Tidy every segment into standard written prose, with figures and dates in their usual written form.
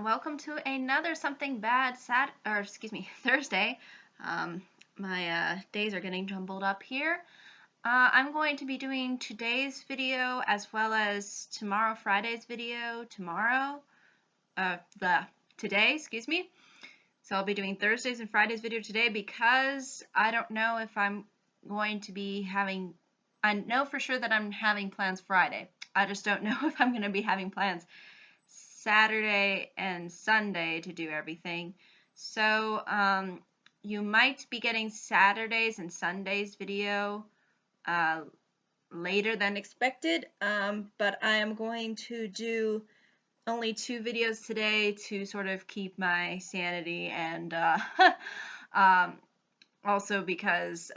welcome to another something bad Thursday. My days are getting jumbled up here. I'm going to be doing today's video as well as Friday's video today, excuse me. So I'll be doing Thursdays and Fridays video today because I don't know if I'm going to be having, I know for sure that I'm having plans Friday. I just don't know if I'm going to be having plans Saturday and Sunday to do everything. So you might be getting Saturdays and Sundays video later than expected, but I am going to do only 2 videos today to sort of keep my sanity, and also because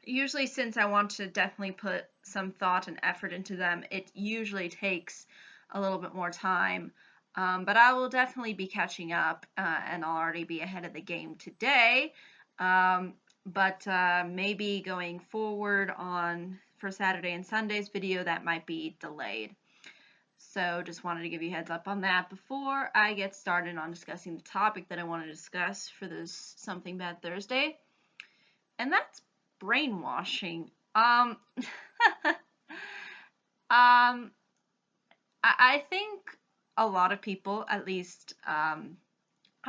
usually, since I want to definitely put some thought and effort into them, it usually takes a little bit more time, but I will definitely be catching up, and I'll already be ahead of the game today, but maybe going forward for Saturday and Sunday's video that might be delayed. So just wanted to give you a heads up on that before I get started on discussing the topic that I want to discuss for this Something Bad Thursday, and that's brainwashing. I think a lot of people, at least I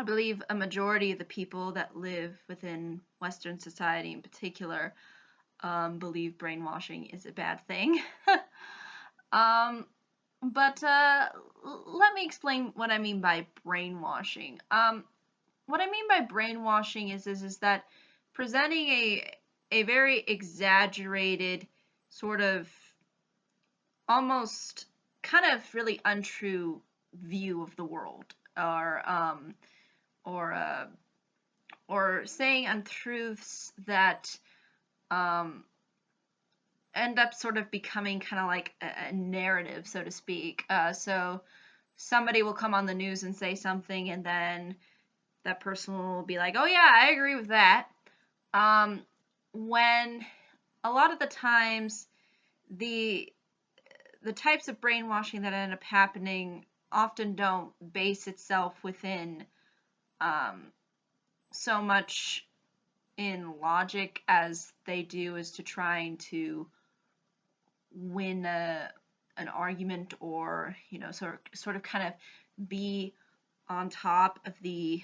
believe a majority of the people that live within Western society in particular, believe brainwashing is a bad thing. But let me explain what I mean by brainwashing. What I mean by brainwashing is that presenting a very exaggerated, sort of almost kind of really untrue view of the world, or saying untruths that end up sort of becoming kind of like a narrative, so to speak. So somebody will come on the news and say something, and then that person will be like, "Oh yeah, I agree with that." When a lot of the times the types of brainwashing that end up happening often don't base itself within so much in logic as they do is to trying to win an argument, or sort of kind of be on top of the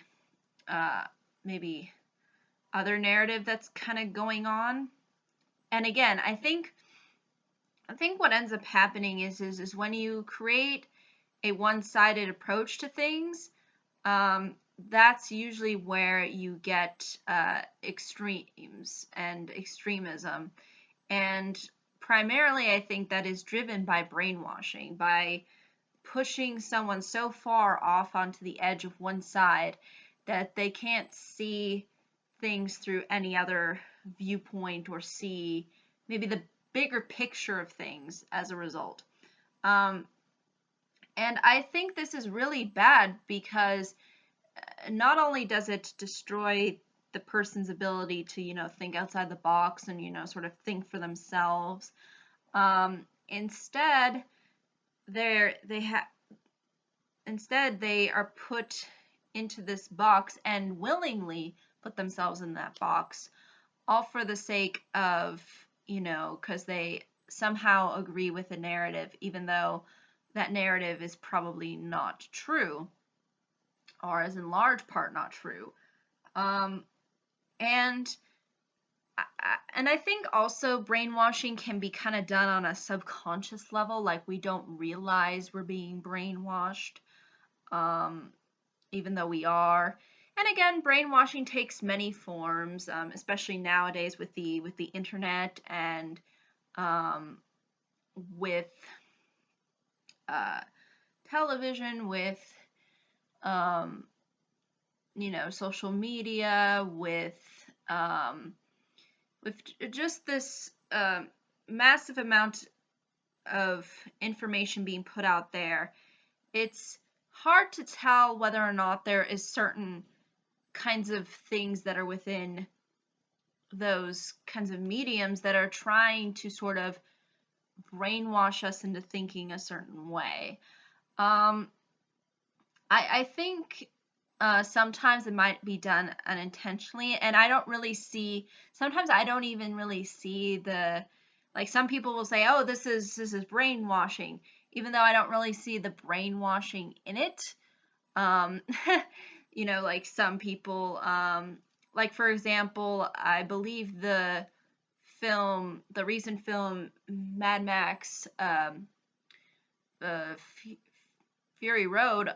maybe other narrative that's kind of going on. And again, I think what ends up happening is when you create a one-sided approach to things, that's usually where you get extremes and extremism. And primarily, I think that is driven by brainwashing, by pushing someone so far off onto the edge of one side that they can't see things through any other viewpoint or see maybe the bigger picture of things as a result. And I think this is really bad because not only does it destroy the person's ability to, think outside the box and, sort of think for themselves. Instead, they are put into this box and willingly put themselves in that box, all for the sake of, because they somehow agree with the narrative, even though that narrative is probably not true, or is in large part not true. And I think also brainwashing can be kind of done on a subconscious level, like we don't realize we're being brainwashed, even though we are. And again, brainwashing takes many forms, especially nowadays with the internet and with television, with social media, with just this massive amount of information being put out there. It's hard to tell whether or not there is certain kinds of things that are within those kinds of mediums that are trying to sort of brainwash us into thinking a certain way. I think sometimes it might be done unintentionally, and I don't really see. Sometimes I don't even really see the, like, some people will say, "Oh, this is brainwashing," even though I don't really see the brainwashing in it. Um, like some people, like for example, I believe the recent film Mad Max, Fury Road.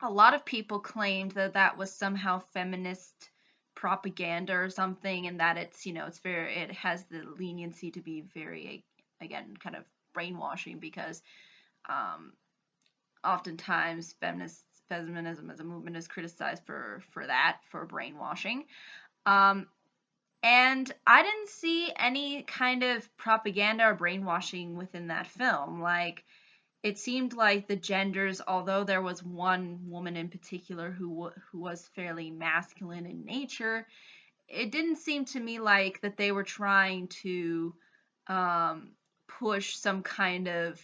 A lot of people claimed that that was somehow feminist propaganda or something, and that it has the leniency to be very, again, kind of brainwashing, because um, oftentimes feminism as a movement is criticized for brainwashing. Um, and I didn't see any kind of propaganda or brainwashing within that film. Like, it seemed like the genders, although there was one woman in particular who was fairly masculine in nature, it didn't seem to me like that they were trying to um, push some kind of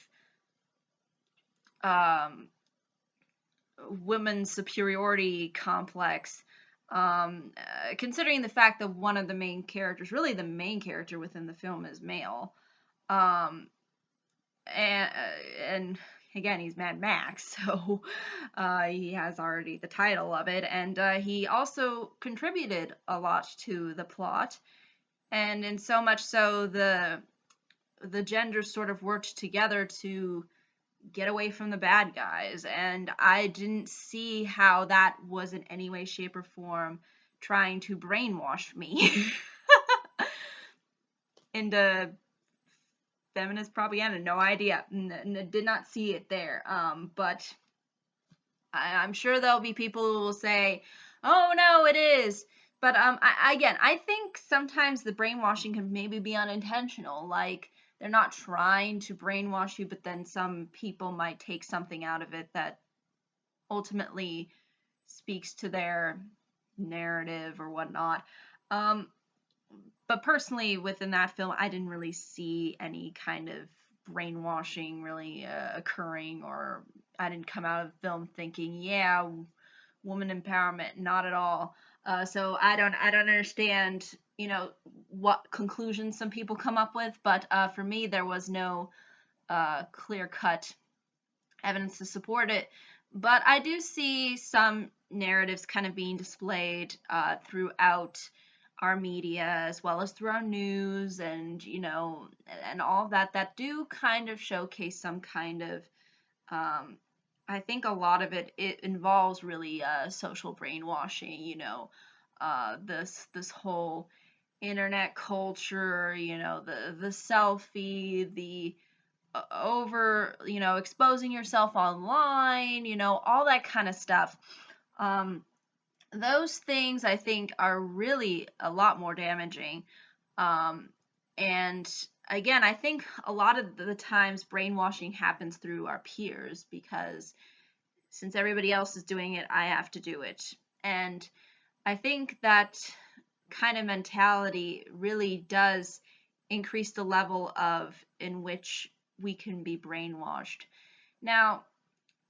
um, women's superiority complex. Considering the fact that one of the main characters, really the main character within the film, is male. Um, and again, he's Mad Max, so he has already the title of it, and he also contributed a lot to the plot, and in so much so the genders sort of worked together to get away from the bad guys, and I didn't see how that was in any way, shape, or form trying to brainwash me into feminist propaganda. No idea. Did not see it there. But I'm sure there'll be people who will say, "Oh no, it is." But I think sometimes the brainwashing can maybe be unintentional. Like, they're not trying to brainwash you, but then some people might take something out of it that ultimately speaks to their narrative or whatnot. Um, but personally, within that film, I didn't really see any kind of brainwashing really occurring, or I didn't come out of the film thinking, yeah, woman empowerment. Not at all. So I don't understand, what conclusions some people come up with, but for me, there was no clear cut evidence to support it. But I do see some narratives kind of being displayed throughout our media, as well as through our news, and and all of that do kind of showcase some kind of um, I think a lot of it involves really social brainwashing, this whole internet culture, the selfie, the over, exposing yourself online, all that kind of stuff. Um, those things I think are really a lot more damaging. Um, and again, I think a lot of the times brainwashing happens through our peers, because since everybody else is doing it, I have to do it. And I think that kind of mentality really does increase the level of in which we can be brainwashed. Now,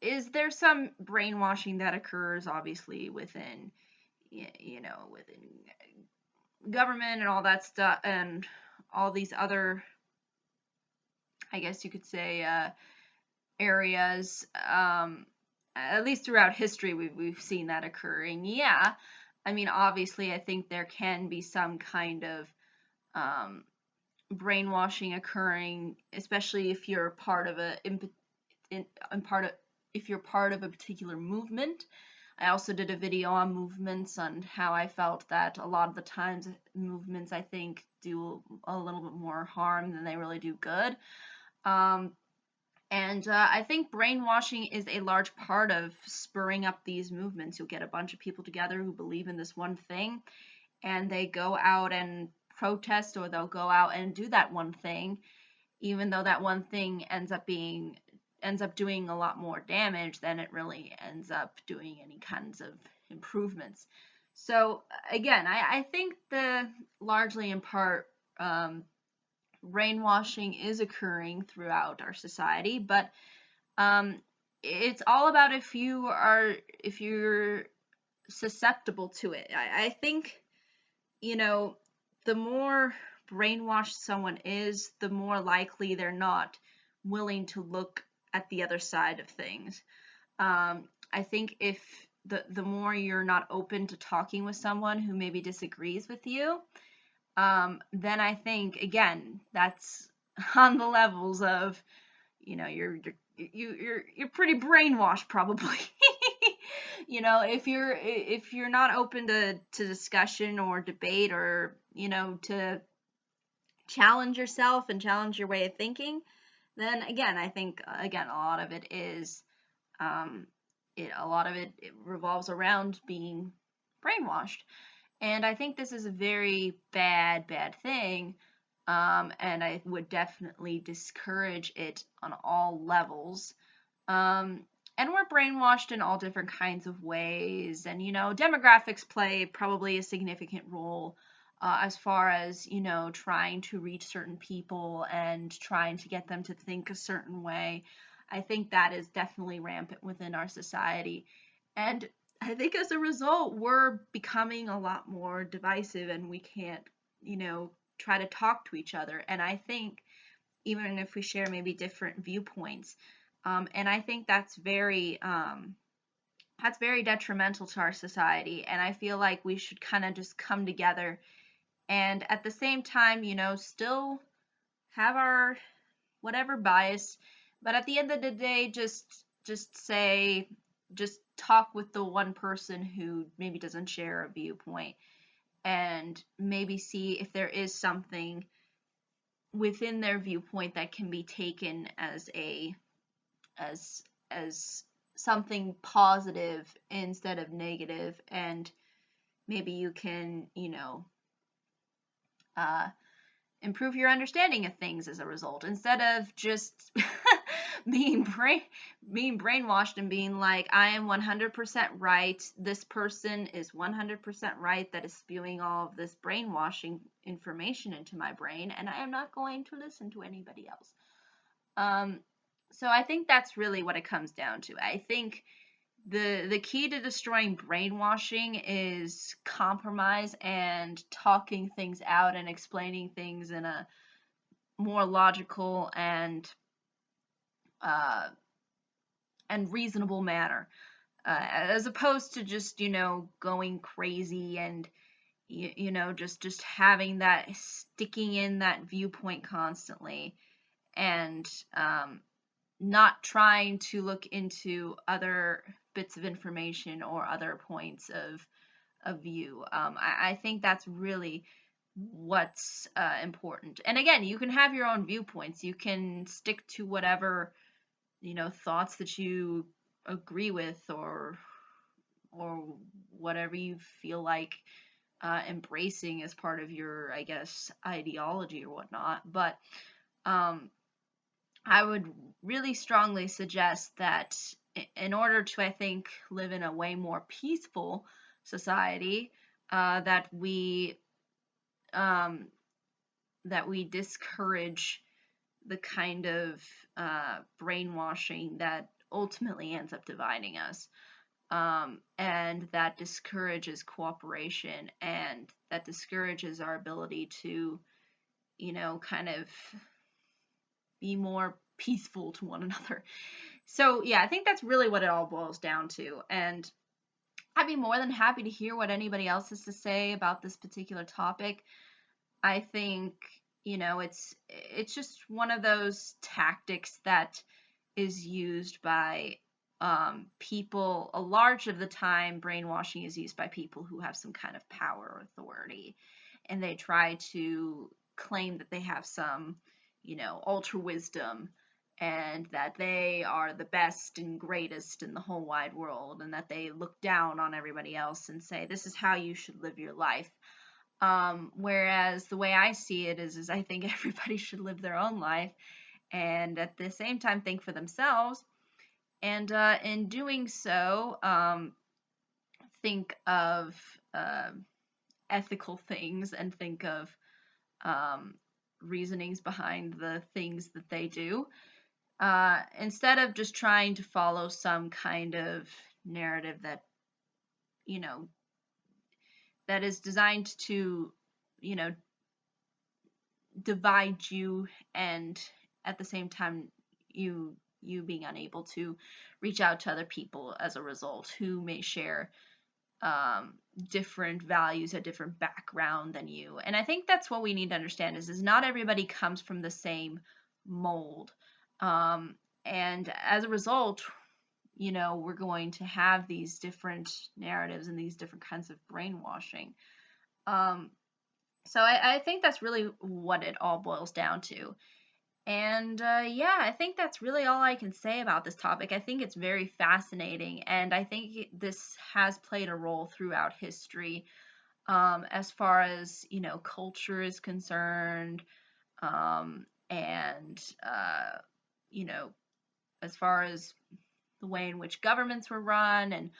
is there some brainwashing that occurs obviously within within government and all that stuff, and all these other, I guess you could say, areas, at least throughout history we've seen that occurring. Yeah, I mean, obviously I think there can be some kind of um, brainwashing occurring, especially if you're part of part of if you're part of a particular movement. I also did a video on movements, on how I felt that a lot of the times movements, I think, do a little bit more harm than they really do good. Um, and I think brainwashing is a large part of spurring up these movements. You'll get a bunch of people together who believe in this one thing, and they go out and protest, or they'll go out and do that one thing, even though that one thing ends up doing a lot more damage than it really ends up doing any kinds of improvements. So again, I think the largely in part brainwashing is occurring throughout our society, but um, it's all about if you're susceptible to it. I think, you know, the more brainwashed someone is, the more likely they're not willing to look at the other side of things. I think if the more you're not open to talking with someone who maybe disagrees with you, then I think again that's on the levels of, you know, you're pretty brainwashed probably. You know, if you're not open to discussion or debate, or, you know, to challenge yourself and challenge your way of thinking, then again, I think again a lot of it is a lot of it revolves around being brainwashed. And I think this is a very bad thing. And I would definitely discourage it on all levels. And we're brainwashed in all different kinds of ways. And, you know, demographics play probably a significant role as far as, you know, trying to reach certain people and trying to get them to think a certain way. I think that is definitely rampant within our society. And I think as a result, we're becoming a lot more divisive, and we can't, you know, try to talk to each other. And I think even if we share maybe different viewpoints, and I think that's very detrimental to our society. And I feel like we should kind of just come together and at the same time, you know, still have our whatever bias, but at the end of the day, just talk with the one person who maybe doesn't share a viewpoint, and maybe see if there is something within their viewpoint that can be taken as a as as something positive instead of negative, and maybe you can, you know, uh, improve your understanding of things as a result, instead of just being brainwashed and being like, I am 100% right, this person is 100% right, that is spewing all of this brainwashing information into my brain, and I am not going to listen to anybody else. So I think that's really what it comes down to. I think the key to destroying brainwashing is compromise and talking things out and explaining things in a more logical uh, and reasonable manner, as opposed to just, you know, going crazy and, you know, just having that, sticking in that viewpoint constantly, and not trying to look into other bits of information or other points of view. I think that's really what's important. And again, you can have your own viewpoints. You can stick to whatever, you know, thoughts that you agree with, or whatever you feel like embracing as part of your, I guess, ideology or whatnot. But I would really strongly suggest that in order to, I think, live in a way more peaceful society, that um, we discourage the kind of brainwashing that ultimately ends up dividing us, and that discourages cooperation, and that discourages our ability to, you know, kind of be more peaceful to one another. So yeah, I think that's really what it all boils down to. And I'd be more than happy to hear what anybody else has to say about this particular topic. I think, you know, it's just one of those tactics that is used by people. A large of the time, brainwashing is used by people who have some kind of power or authority, and they try to claim that they have some, you know, ultra wisdom, and that they are the best and greatest in the whole wide world, and that they look down on everybody else and say, this is how you should live your life. Whereas the way I see it is I think everybody should live their own life, and at the same time think for themselves, and in doing so, think of ethical things, and think of reasonings behind the things that they do. instead of just trying to follow some kind of narrative that, you know, that is designed to, you know, divide you, and at the same time you being unable to reach out to other people as a result who may share different values, a different background than you. And I think that's what we need to understand is not everybody comes from the same mold. And as a result, you know, we're going to have these different narratives and these different kinds of brainwashing. So I think that's really what it all boils down to. And yeah, I think that's really all I can say about this topic. I think it's very fascinating, and I think this has played a role throughout history, as far as, you know, culture is concerned, and you know, as far as the way in which governments were run, and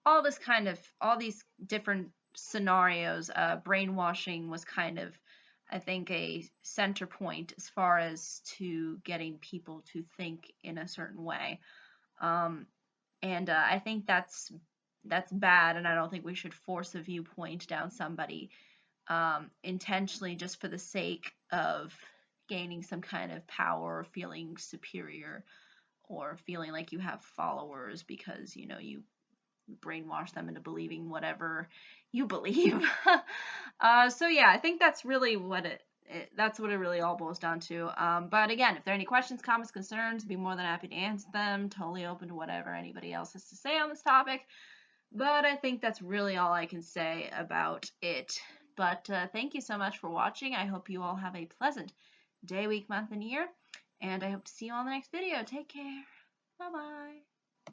all these different scenarios. Brainwashing was kind of, I think, a center point as far as to getting people to think in a certain way. And I think that's bad, and I don't think we should force a viewpoint down somebody intentionally just for the sake of gaining some kind of power or feeling superior or feeling like you have followers because, you know, you brainwash them into believing whatever you believe. So yeah, I think that's really what that's what it really all boils down to. But again, if there are any questions, comments, concerns, be more than happy to answer them. Totally open to whatever anybody else has to say on this topic. But I think that's really all I can say about it. But thank you so much for watching. I hope you all have a pleasant day, week, month, and year. And I hope to see you all in the next video. Take care. Bye-bye.